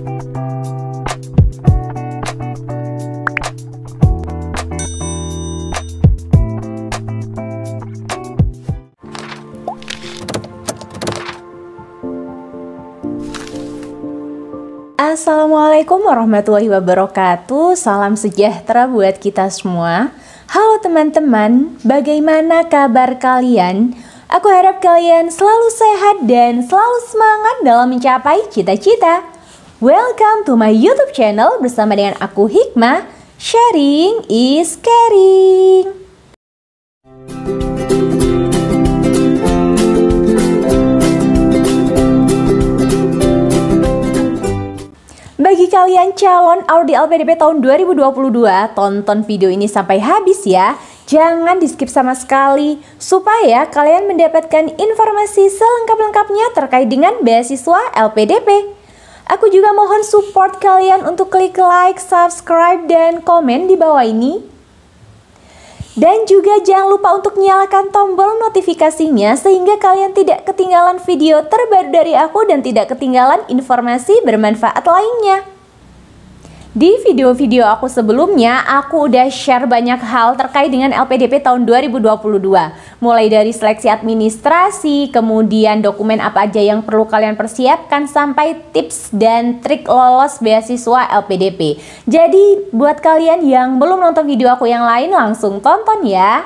Assalamualaikum warahmatullahi wabarakatuh. Salam sejahtera buat kita semua. Halo teman-teman, bagaimana kabar kalian? Aku harap kalian selalu sehat dan selalu semangat dalam mencapai cita-cita. Welcome to my YouTube channel bersama dengan aku Hikmah. Sharing is caring. Bagi kalian calon Audi LPDP tahun 2022, tonton video ini sampai habis ya. Jangan di skip sama sekali, supaya kalian mendapatkan informasi selengkap-lengkapnya terkait dengan beasiswa LPDP. Aku juga mohon support kalian untuk klik like, subscribe, dan komen di bawah ini. Dan juga jangan lupa untuk nyalakan tombol notifikasinya sehingga kalian tidak ketinggalan video terbaru dari aku dan tidak ketinggalan informasi bermanfaat lainnya. Di video-video aku sebelumnya, aku udah share banyak hal terkait dengan LPDP tahun 2022. Mulai dari seleksi administrasi, kemudian dokumen apa aja yang perlu kalian persiapkan, sampai tips dan trik lolos beasiswa LPDP. Jadi, buat kalian yang belum nonton video aku yang lain, langsung tonton ya.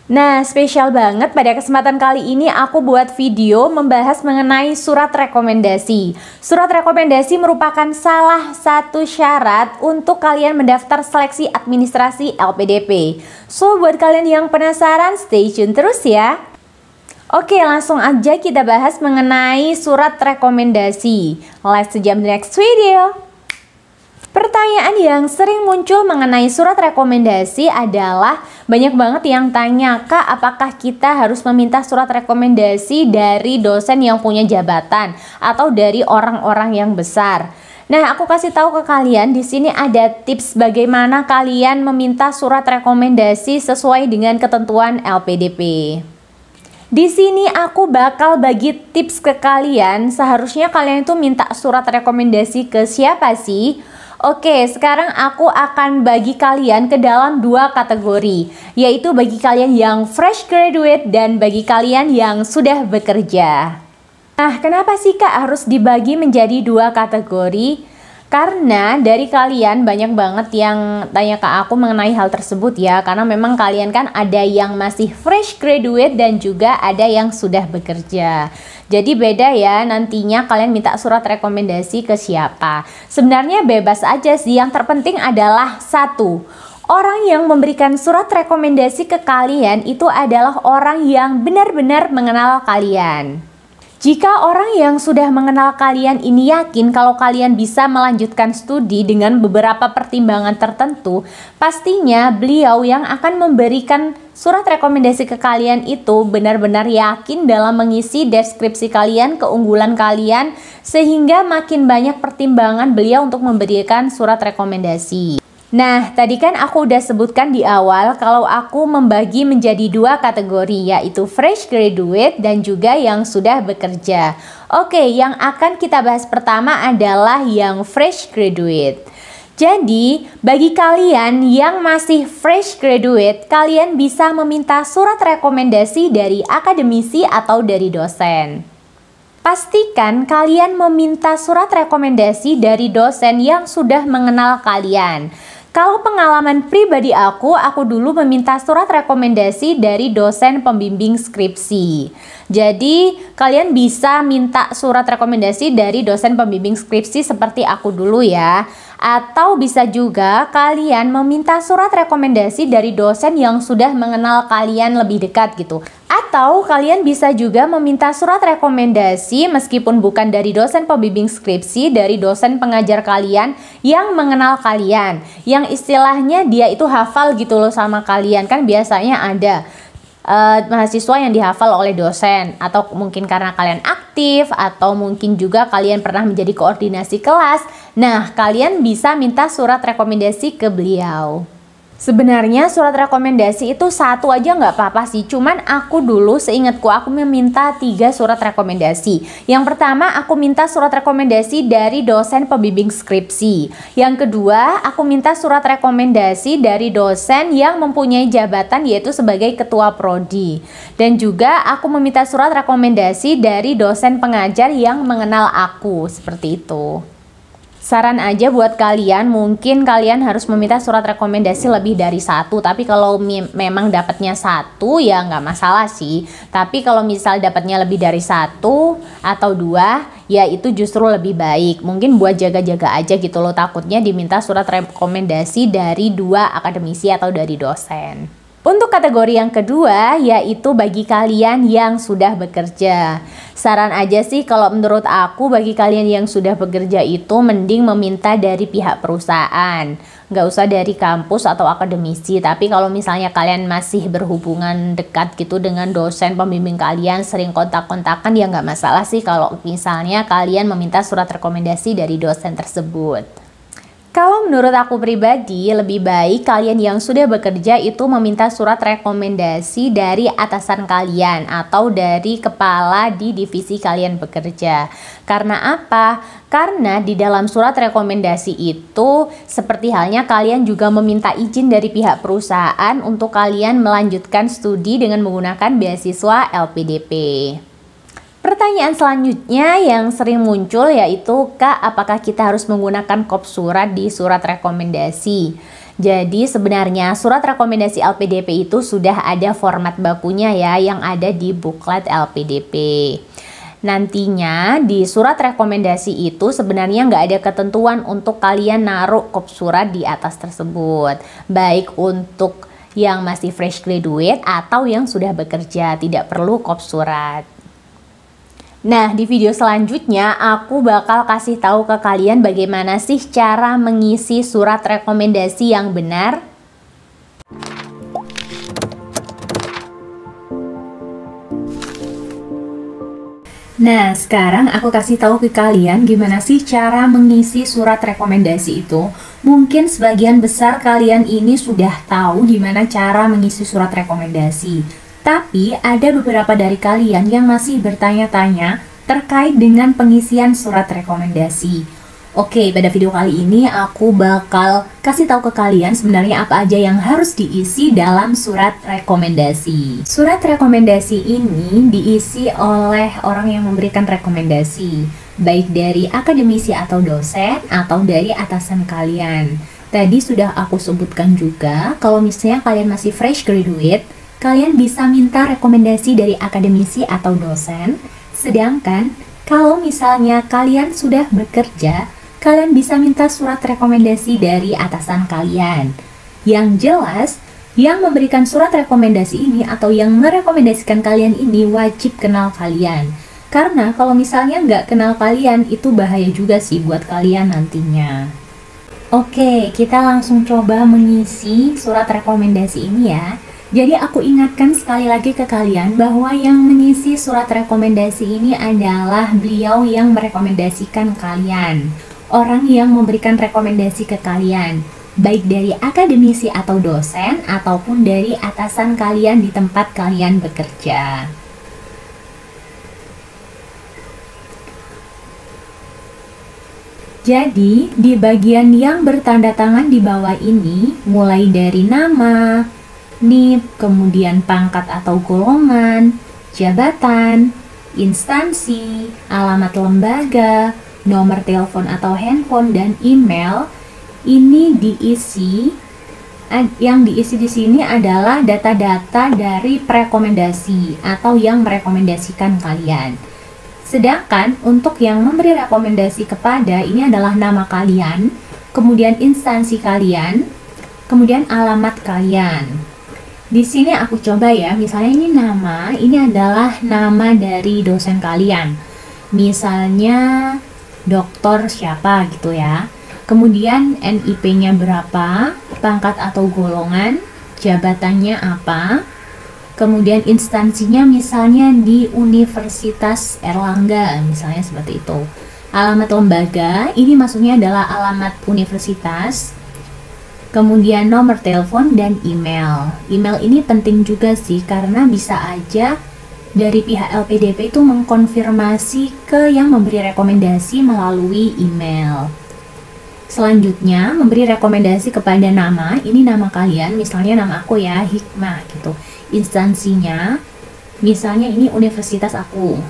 Nah, spesial banget pada kesempatan kali ini aku buat video membahas mengenai surat rekomendasi. Surat rekomendasi merupakan salah satu syarat untuk kalian mendaftar seleksi administrasi LPDP. So, buat kalian yang penasaran, stay tune terus ya. Oke, langsung aja kita bahas mengenai surat rekomendasi. Let's jump the next video. Pertanyaan yang sering muncul mengenai surat rekomendasi adalah banyak banget yang tanya, Kak, apakah kita harus meminta surat rekomendasi dari dosen yang punya jabatan atau dari orang-orang yang besar? Nah, aku kasih tahu ke kalian di sini ada tips bagaimana kalian meminta surat rekomendasi sesuai dengan ketentuan LPDP. Di sini aku bakal bagi tips ke kalian. Seharusnya kalian itu minta surat rekomendasi ke siapa sih? Oke, sekarang aku akan bagi kalian ke dalam dua kategori, yaitu bagi kalian yang fresh graduate dan bagi kalian yang sudah bekerja. Nah, kenapa sih Kak harus dibagi menjadi dua kategori? Karena dari kalian banyak banget yang tanya ke aku mengenai hal tersebut ya. Karena memang kalian kan ada yang masih fresh graduate dan juga ada yang sudah bekerja. Jadi beda ya nantinya kalian minta surat rekomendasi ke siapa. Sebenarnya bebas aja sih, yang terpenting adalah satu, orang yang memberikan surat rekomendasi ke kalian itu adalah orang yang benar-benar mengenal kalian. Jika orang yang sudah mengenal kalian ini yakin kalau kalian bisa melanjutkan studi dengan beberapa pertimbangan tertentu, pastinya beliau yang akan memberikan surat rekomendasi ke kalian itu benar-benar yakin dalam mengisi deskripsi kalian, keunggulan kalian, sehingga makin banyak pertimbangan beliau untuk memberikan surat rekomendasi. Nah, tadi kan aku udah sebutkan di awal kalau aku membagi menjadi dua kategori, yaitu fresh graduate dan juga yang sudah bekerja. Oke, yang akan kita bahas pertama adalah yang fresh graduate. Jadi, bagi kalian yang masih fresh graduate, kalian bisa meminta surat rekomendasi dari akademisi atau dari dosen. Pastikan kalian meminta surat rekomendasi dari dosen yang sudah mengenal kalian. Kalau pengalaman pribadi aku dulu meminta surat rekomendasi dari dosen pembimbing skripsi. Jadi kalian bisa minta surat rekomendasi dari dosen pembimbing skripsi seperti aku dulu ya. Atau bisa juga kalian meminta surat rekomendasi dari dosen yang sudah mengenal kalian lebih dekat gitu. Atau kalian bisa juga meminta surat rekomendasi meskipun bukan dari dosen pembimbing skripsi, dari dosen pengajar kalian yang mengenal kalian, yang istilahnya dia itu hafal gitu loh sama kalian. Kan biasanya ada mahasiswa yang dihafal oleh dosen, atau mungkin karena kalian aktif, atau mungkin juga kalian pernah menjadi koordinasi kelas. Nah, kalian bisa minta surat rekomendasi ke beliau. Sebenarnya surat rekomendasi itu satu aja nggak apa-apa sih, cuman aku dulu seingatku aku meminta 3 surat rekomendasi. Yang pertama aku minta surat rekomendasi dari dosen pembimbing skripsi. Yang kedua aku minta surat rekomendasi dari dosen yang mempunyai jabatan yaitu sebagai ketua prodi. Dan juga aku meminta surat rekomendasi dari dosen pengajar yang mengenal aku, seperti itu. Saran aja buat kalian, mungkin kalian harus meminta surat rekomendasi lebih dari satu. Tapi kalau memang dapatnya satu ya nggak masalah sih. Tapi kalau misal dapatnya lebih dari satu atau 2, ya itu justru lebih baik. Mungkin buat jaga-jaga aja gitu loh, takutnya diminta surat rekomendasi dari 2 akademisi atau dari dosen. Untuk kategori yang kedua, yaitu bagi kalian yang sudah bekerja. Saran aja sih kalau menurut aku, bagi kalian yang sudah bekerja itu mending meminta dari pihak perusahaan. Nggak usah dari kampus atau akademisi. Tapi kalau misalnya kalian masih berhubungan dekat gitu dengan dosen pembimbing kalian, sering kontak-kontakan, ya nggak masalah sih kalau misalnya kalian meminta surat rekomendasi dari dosen tersebut. Kalau menurut aku pribadi, lebih baik kalian yang sudah bekerja itu meminta surat rekomendasi dari atasan kalian atau dari kepala di divisi kalian bekerja. Karena apa? Karena di dalam surat rekomendasi itu seperti halnya kalian juga meminta izin dari pihak perusahaan untuk kalian melanjutkan studi dengan menggunakan beasiswa LPDP. Pertanyaan selanjutnya yang sering muncul yaitu, Kak, apakah kita harus menggunakan kop surat di surat rekomendasi? Jadi sebenarnya surat rekomendasi LPDP itu sudah ada format bakunya ya, yang ada di buklet LPDP. Nantinya di surat rekomendasi itu sebenarnya nggak ada ketentuan untuk kalian naruh kop surat di atas tersebut. Baik untuk yang masih fresh graduate atau yang sudah bekerja, tidak perlu kop surat. Nah, di video selanjutnya aku bakal kasih tahu ke kalian bagaimana sih cara mengisi surat rekomendasi yang benar. Nah, sekarang aku kasih tahu ke kalian gimana sih cara mengisi surat rekomendasi itu. Mungkin sebagian besar kalian ini sudah tahu gimana cara mengisi surat rekomendasi. Tapi ada beberapa dari kalian yang masih bertanya-tanya terkait dengan pengisian surat rekomendasi. Oke, pada video kali ini aku bakal kasih tahu ke kalian sebenarnya apa aja yang harus diisi dalam surat rekomendasi. Surat rekomendasi ini diisi oleh orang yang memberikan rekomendasi, baik dari akademisi atau dosen atau dari atasan kalian. Tadi sudah aku sebutkan juga kalau misalnya kalian masih fresh graduate, kalian bisa minta rekomendasi dari akademisi atau dosen. Sedangkan kalau misalnya kalian sudah bekerja, kalian bisa minta surat rekomendasi dari atasan kalian. Yang jelas, yang memberikan surat rekomendasi ini atau yang merekomendasikan kalian ini wajib kenal kalian. Karena kalau misalnya nggak kenal kalian, itu bahaya juga sih buat kalian nantinya. Oke, kita langsung coba mengisi surat rekomendasi ini ya. Jadi aku ingatkan sekali lagi ke kalian bahwa yang mengisi surat rekomendasi ini adalah beliau yang merekomendasikan kalian. Orang yang memberikan rekomendasi ke kalian, baik dari akademisi atau dosen ataupun dari atasan kalian di tempat kalian bekerja. Jadi, di bagian yang bertanda tangan di bawah ini, mulai dari nama, NIP, kemudian pangkat atau golongan, jabatan, instansi, alamat lembaga, nomor telepon atau handphone, dan email, ini diisi. Yang diisi di sini adalah data-data dari perekomendasi atau yang merekomendasikan kalian. Sedangkan untuk yang memberi rekomendasi kepada, ini adalah nama kalian, kemudian instansi kalian, kemudian alamat kalian. Di sini aku coba ya, misalnya ini nama, ini adalah nama dari dosen kalian. Misalnya dokter siapa gitu ya. Kemudian NIP-nya berapa, pangkat atau golongan, jabatannya apa. Kemudian instansinya misalnya di Universitas Erlangga, misalnya seperti itu. Alamat lembaga, ini maksudnya adalah alamat universitas. kemudian nomor telepon dan email. Email ini penting juga sih, karena bisa aja dari pihak LPDP itu mengkonfirmasi ke yang memberi rekomendasi melalui email. Selanjutnya, memberi rekomendasi kepada nama. Ini nama kalian, misalnya nama aku ya, Hikmah gitu. Instansinya, misalnya ini universitas aku,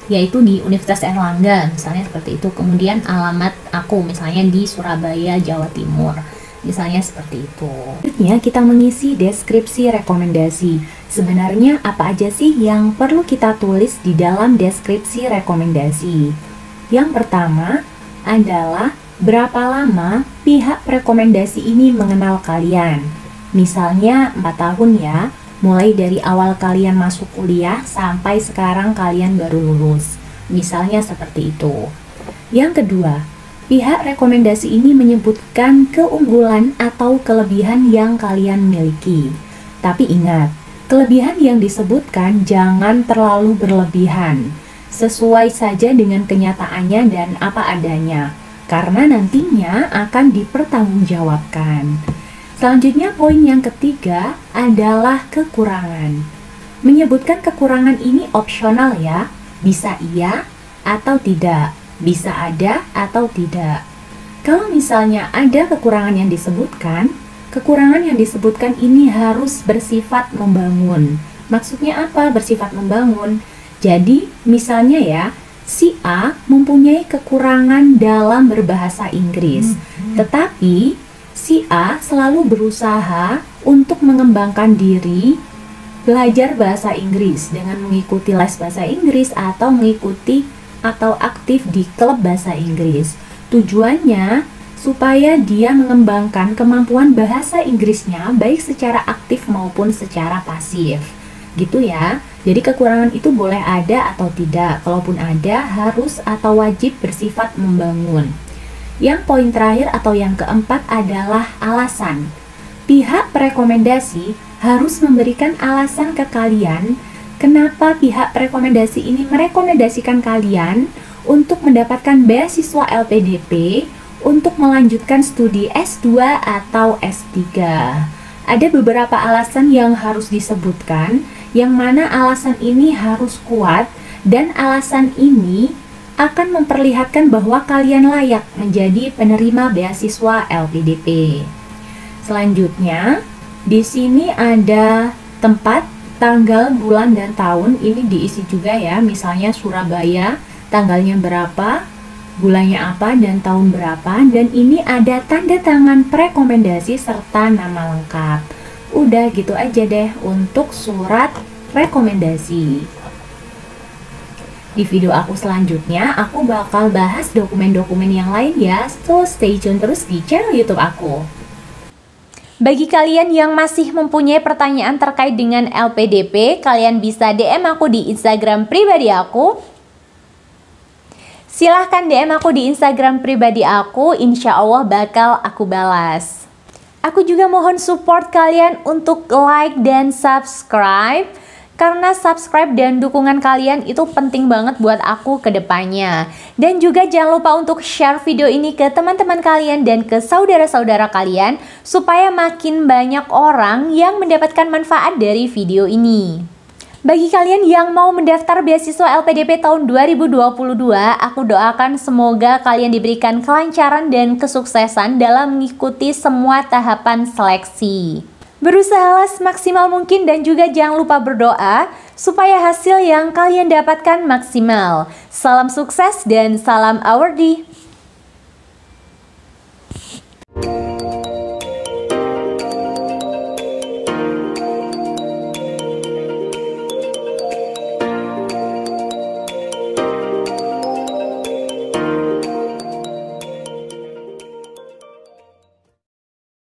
yaitu di Universitas Airlangga, misalnya seperti itu. Kemudian alamat aku, misalnya di Surabaya, Jawa Timur, misalnya seperti itu. Selanjutnya, kita mengisi deskripsi rekomendasi. Sebenarnya apa aja sih yang perlu kita tulis di dalam deskripsi rekomendasi? Yang pertama adalah berapa lama pihak rekomendasi ini mengenal kalian. Misalnya 4 tahun ya, mulai dari awal kalian masuk kuliah sampai sekarang kalian baru lulus. Misalnya seperti itu. Yang kedua, pihak rekomendasi ini menyebutkan keunggulan atau kelebihan yang kalian miliki. Tapi ingat, kelebihan yang disebutkan jangan terlalu berlebihan. Sesuai saja dengan kenyataannya dan apa adanya, karena nantinya akan dipertanggungjawabkan. Selanjutnya, poin yang ketiga adalah kekurangan. Menyebutkan kekurangan ini opsional ya, bisa iya atau tidak, bisa ada atau tidak. Kalau misalnya ada kekurangan yang disebutkan, kekurangan yang disebutkan ini harus bersifat membangun. Maksudnya apa bersifat membangun? Jadi misalnya ya, si A mempunyai kekurangan dalam berbahasa Inggris, tetapi si A selalu berusaha untuk mengembangkan diri belajar bahasa Inggris dengan mengikuti les bahasa Inggris atau mengikuti atau aktif di klub bahasa Inggris. Tujuannya supaya dia mengembangkan kemampuan bahasa Inggrisnya baik secara aktif maupun secara pasif. Gitu ya. Jadi kekurangan itu boleh ada atau tidak. Kalaupun ada, harus atau wajib bersifat membangun. Yang poin terakhir atau yang keempat adalah alasan. Pihak rekomendasi harus memberikan alasan ke kalian kenapa pihak rekomendasi ini merekomendasikan kalian untuk mendapatkan beasiswa LPDP untuk melanjutkan studi S2 atau S3. Ada beberapa alasan yang harus disebutkan, yang mana alasan ini harus kuat dan alasan ini akan memperlihatkan bahwa kalian layak menjadi penerima beasiswa LPDP. Selanjutnya, di sini ada tempat, tanggal, bulan, dan tahun. Ini diisi juga ya, misalnya Surabaya, tanggalnya berapa, bulannya apa, dan tahun berapa. Dan ini ada tanda tangan rekomendasi serta nama lengkap. Udah gitu aja deh untuk surat rekomendasi. Di video aku selanjutnya, aku bakal bahas dokumen-dokumen yang lain ya. So stay tune terus di channel YouTube aku. Bagi kalian yang masih mempunyai pertanyaan terkait dengan LPDP, kalian bisa DM aku di Instagram pribadi aku. Silahkan DM aku di Instagram pribadi aku, insya Allah bakal aku balas. Aku juga mohon support kalian untuk like dan subscribe, karena subscribe dan dukungan kalian itu penting banget buat aku ke depannya. Dan juga jangan lupa untuk share video ini ke teman-teman kalian dan ke saudara-saudara kalian, supaya makin banyak orang yang mendapatkan manfaat dari video ini. Bagi kalian yang mau mendaftar beasiswa LPDP tahun 2022, aku doakan semoga kalian diberikan kelancaran dan kesuksesan dalam mengikuti semua tahapan seleksi. Berusahalah semaksimal mungkin dan juga jangan lupa berdoa supaya hasil yang kalian dapatkan maksimal. Salam sukses dan salam awardi.